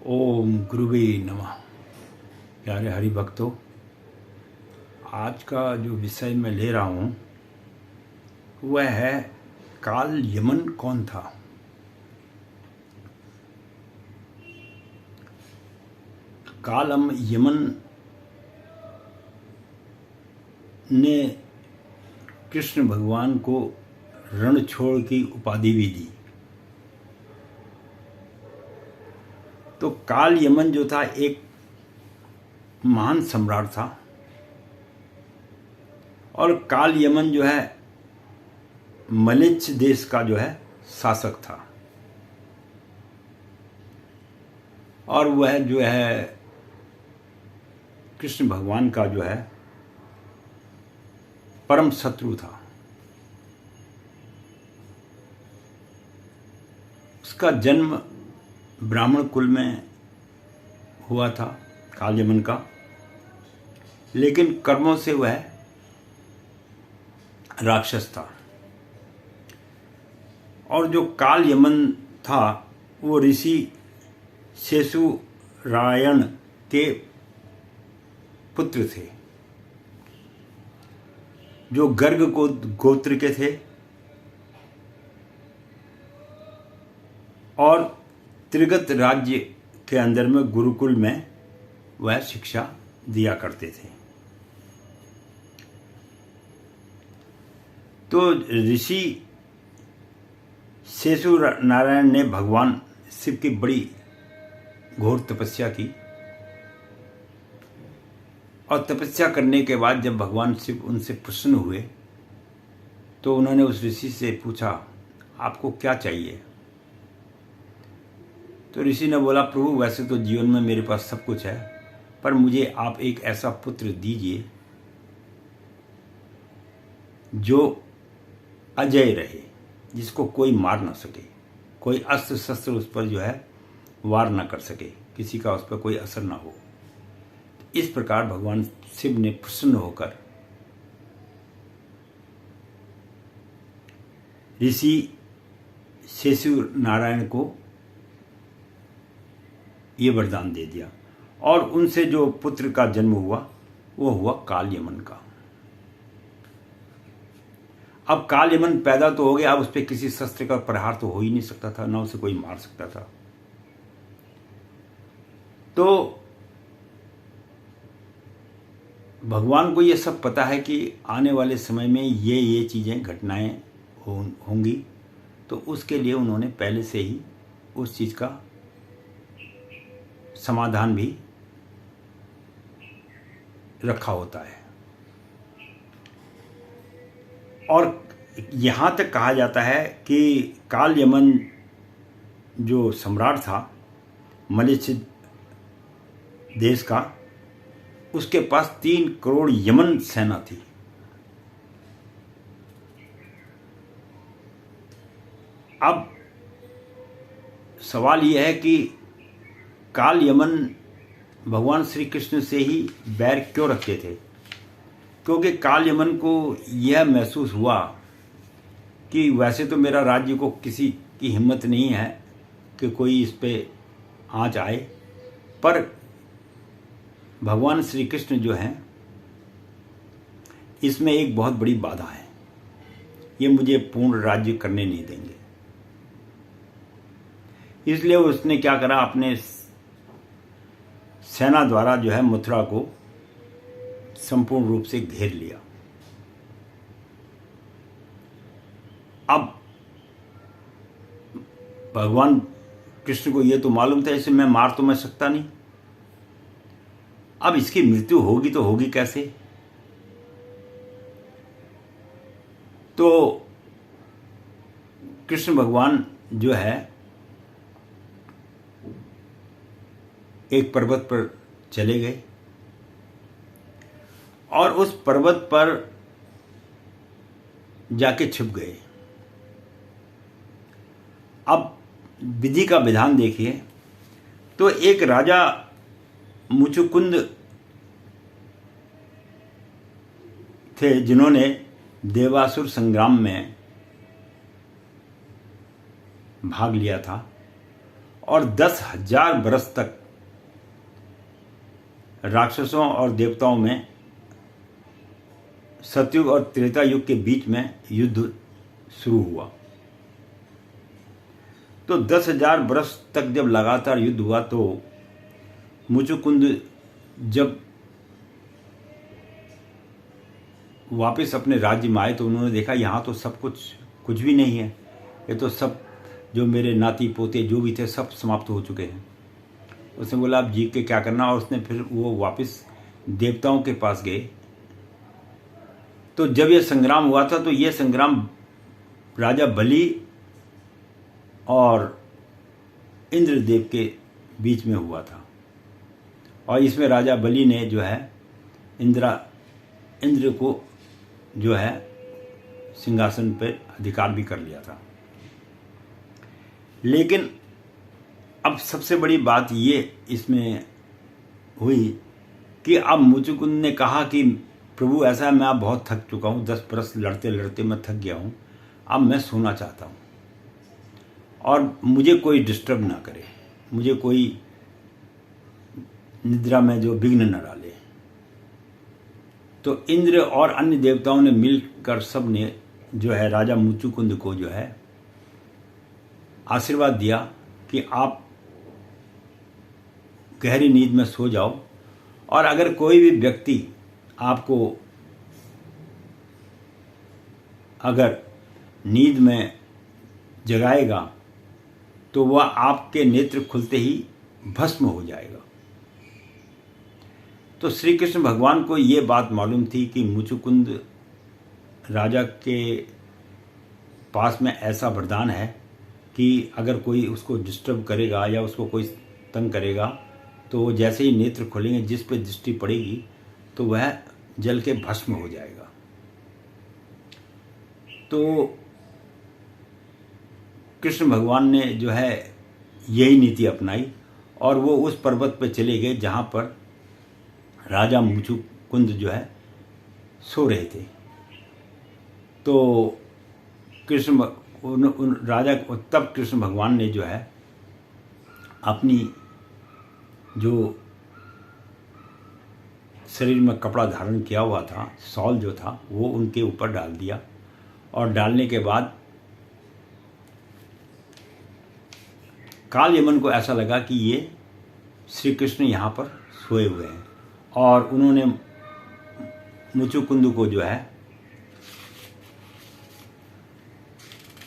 ओम गुरुवे नमः। प्यारे हरि भक्तों, आज का जो विषय मैं ले रहा हूँ वह है काल यमन कौन था। काल यमन ने कृष्ण भगवान को रणछोड़ की उपाधि भी दी। तो काल यमन जो था एक महान सम्राट था और काल यमन जो है मलेच्छ देश का जो है शासक था और वह जो है कृष्ण भगवान का जो है परम शत्रु था। उसका जन्म ब्राह्मण कुल में हुआ था काल यमन का, लेकिन कर्मों से वह राक्षस था। और जो काल यमन था वो ऋषि शेषुरायण के पुत्र थे, जो गर्ग को गोत्र के थे और त्रिगत राज्य के अंदर में गुरुकुल में वह शिक्षा दिया करते थे। तो ऋषि शेषुनारायण ने भगवान शिव की बड़ी घोर तपस्या की और तपस्या करने के बाद जब भगवान शिव उनसे प्रसन्न हुए तो उन्होंने उस ऋषि से पूछा, आपको क्या चाहिए। तो ऋषि ने बोला, प्रभु वैसे तो जीवन में मेरे पास सब कुछ है, पर मुझे आप एक ऐसा पुत्र दीजिए जो अजय रहे, जिसको कोई मार ना सके, कोई अस्त्र शस्त्र उस पर जो है वार ना कर सके, किसी का उस पर कोई असर ना हो। इस प्रकार भगवान शिव ने प्रसन्न होकर ऋषि शेषुनारायण को ये वरदान दे दिया और उनसे जो पुत्र का जन्म हुआ वो हुआ काल यमन का। अब काल यमन पैदा तो हो गया, अब उस पर किसी शस्त्र का प्रहार तो हो ही नहीं सकता था, ना उसे कोई मार सकता था। तो भगवान को ये सब पता है कि आने वाले समय में ये चीजें घटनाएं होंगी, तो उसके लिए उन्होंने पहले से ही उस चीज का समाधान भी रखा होता है। और यहां तक कहा जाता है कि काल यमन जो सम्राट था मलेच्छ देश का, उसके पास 3 करोड़ यमन सेना थी। अब सवाल यह है कि काल यमन भगवान श्री कृष्ण से ही बैर क्यों रखते थे। क्योंकि काल यमन को यह महसूस हुआ कि वैसे तो मेरा राज्य को किसी की हिम्मत नहीं है कि कोई इस पे आँच आए, पर भगवान श्री कृष्ण जो हैं इसमें एक बहुत बड़ी बाधा है, ये मुझे पूर्ण राज्य करने नहीं देंगे। इसलिए उसने क्या करा, अपने सेना द्वारा जो है मथुरा को संपूर्ण रूप से घेर लिया। अब भगवान कृष्ण को यह तो मालूम था इसे मैं मार तो मैं सकता नहीं, अब इसकी मृत्यु होगी तो होगी कैसे। तो कृष्ण भगवान जो है एक पर्वत पर चले गए और उस पर्वत पर जाके छिप गए। अब विधि का विधान देखिए, तो एक राजा मुचुकुंद थे जिन्होंने देवासुर संग्राम में भाग लिया था और 10,000 बरस तक राक्षसों और देवताओं में, सतयुग और त्रेता युग के बीच में युद्ध शुरू हुआ। तो 10,000 बरस तक जब लगातार युद्ध हुआ तो मुचुकुंद जब वापस अपने राज्य में आए तो उन्होंने देखा यहाँ तो सब कुछ भी नहीं है, ये तो सब जो मेरे नाती पोते जो भी थे सब समाप्त हो चुके हैं। उसने बोला अब जी के क्या करना, और उसने फिर वो वापस देवताओं के पास गए। तो जब ये संग्राम हुआ था तो ये संग्राम राजा बलि और इंद्रदेव के बीच में हुआ था, और इसमें राजा बलि ने जो है इंद्र को जो है सिंहासन पर अधिकार भी कर लिया था। लेकिन अब सबसे बड़ी बात ये इसमें हुई कि अब मुचुकुंद ने कहा कि प्रभु ऐसा है, मैं अब बहुत थक चुका हूँ, 10 बरस लड़ते लड़ते मैं थक गया हूँ, अब मैं सोना चाहता हूँ और मुझे कोई डिस्टर्ब ना करे, मुझे कोई निद्रा में जो विघ्न न डाले। तो इंद्र और अन्य देवताओं ने मिलकर सब ने जो है राजा मुचुकुंद को जो है आशीर्वाद दिया कि आप गहरी नींद में सो जाओ, और अगर कोई भी व्यक्ति आपको अगर नींद में जगाएगा तो वह आपके नेत्र खुलते ही भस्म हो जाएगा। तो श्री कृष्ण भगवान को ये बात मालूम थी कि मुचुकुंद राजा के पास में ऐसा वरदान है कि अगर कोई उसको डिस्टर्ब करेगा या उसको कोई तंग करेगा तो वो जैसे ही नेत्र खोलेंगे, जिस पे दृष्टि पड़ेगी तो वह जल के भस्म हो जाएगा। तो कृष्ण भगवान ने जो है यही नीति अपनाई और वो उस पर्वत पर चले गए जहाँ पर राजा मुचुकुंद जो है सो रहे थे। तो तब कृष्ण भगवान ने जो है अपनी जो शरीर में कपड़ा धारण किया हुआ था, शॉल जो था, वो उनके ऊपर डाल दिया, और डालने के बाद काल यमन को ऐसा लगा कि ये श्री कृष्ण यहाँ पर सोए हुए हैं, और उन्होंने मुचुकुंद को जो है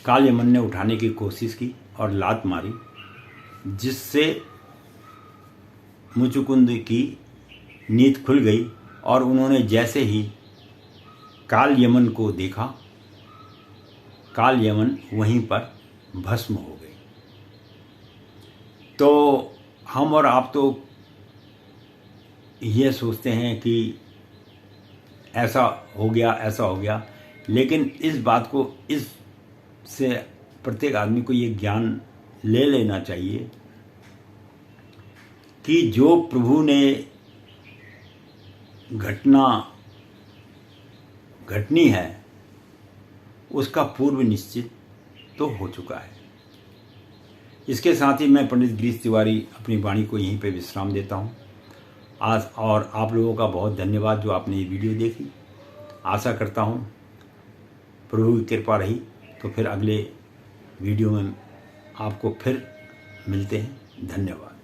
काल यमन ने उठाने की कोशिश की और लात मारी, जिससे मुचुकुंद की नींद खुल गई, और उन्होंने जैसे ही काल यमन को देखा, काल यमन वहीं पर भस्म हो गए। तो हम और आप तो ये सोचते हैं कि ऐसा हो गया, लेकिन इस बात को इससे प्रत्येक आदमी को ये ज्ञान ले लेना चाहिए कि जो प्रभु ने घटना घटनी है उसका पूर्व निश्चित तो हो चुका है। इसके साथ ही मैं पंडित गिरीश तिवारी अपनी वाणी को यहीं पे विश्राम देता हूँ आज, और आप लोगों का बहुत धन्यवाद जो आपने ये वीडियो देखी। आशा करता हूँ प्रभु की कृपा रही तो फिर अगले वीडियो में आपको फिर मिलते हैं। धन्यवाद।